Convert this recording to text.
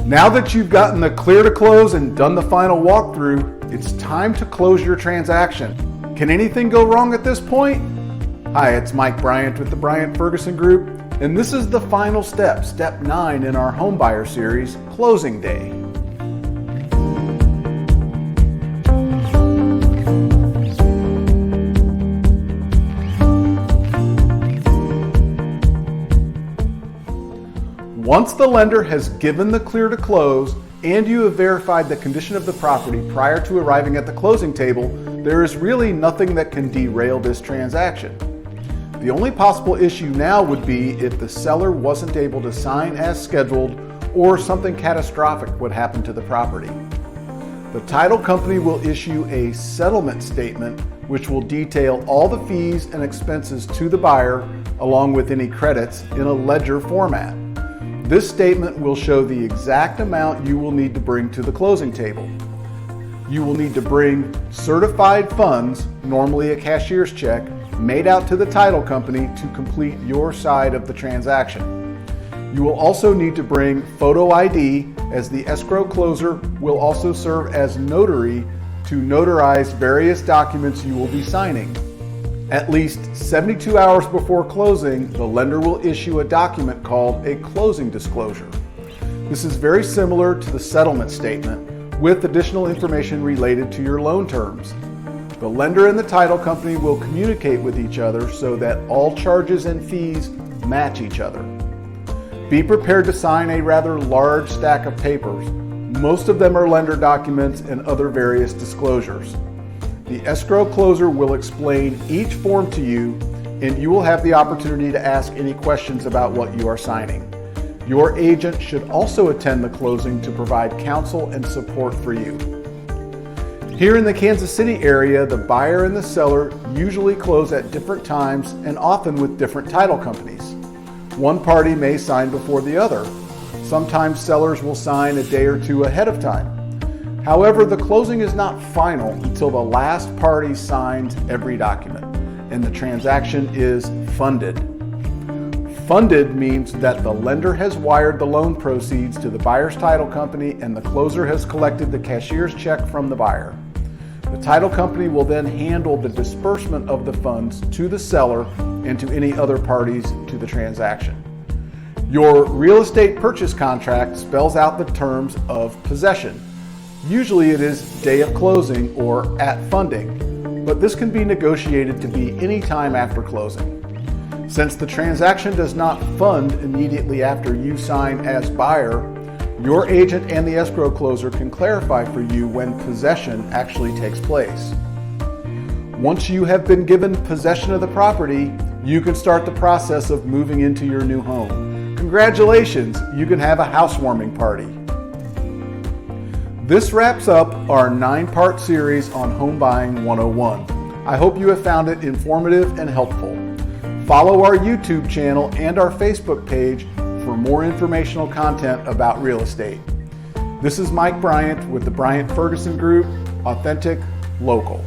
Now that you've gotten the clear to close and done the final walkthrough, it's time to close your transaction. Can anything go wrong at this point? Hi, it's Mike Bryant with the Bryant Ferguson Group, and this is the final step, step 9 in our home buyer series, Closing Day. Once the lender has given the clear to close and you have verified the condition of the property prior to arriving at the closing table, there is really nothing that can derail this transaction. The only possible issue now would be if the seller wasn't able to sign as scheduled or something catastrophic would happen to the property. The title company will issue a settlement statement which will detail all the fees and expenses to the buyer along with any credits in a ledger format. This statement will show the exact amount you will need to bring to the closing table. You will need to bring certified funds, normally a cashier's check, made out to the title company to complete your side of the transaction. You will also need to bring photo ID, as the escrow closer will also serve as notary to notarize various documents you will be signing. At least 72 hours before closing, the lender will issue a document called a closing disclosure. This is very similar to the settlement statement with additional information related to your loan terms. The lender and the title company will communicate with each other so that all charges and fees match each other. Be prepared to sign a rather large stack of papers. Most of them are lender documents and other various disclosures. The escrow closer will explain each form to you, and you will have the opportunity to ask any questions about what you are signing. Your agent should also attend the closing to provide counsel and support for you. Here in the Kansas City area, the buyer and the seller usually close at different times and often with different title companies. One party may sign before the other. Sometimes sellers will sign a day or two ahead of time. However, the closing is not final until the last party signs every document and the transaction is funded. Funded means that the lender has wired the loan proceeds to the buyer's title company and the closer has collected the cashier's check from the buyer. The title company will then handle the disbursement of the funds to the seller and to any other parties to the transaction. Your real estate purchase contract spells out the terms of possession. Usually it is day of closing or at funding, but this can be negotiated to be any time after closing. Since the transaction does not fund immediately after you sign as buyer, your agent and the escrow closer can clarify for you when possession actually takes place. Once you have been given possession of the property, you can start the process of moving into your new home. Congratulations, you can have a housewarming party. This wraps up our 9-part series on Home Buying 101. I hope you have found it informative and helpful. Follow our YouTube channel and our Facebook page for more informational content about real estate. This is Mike Bryant with the Bryant Ferguson Group, authentic, local.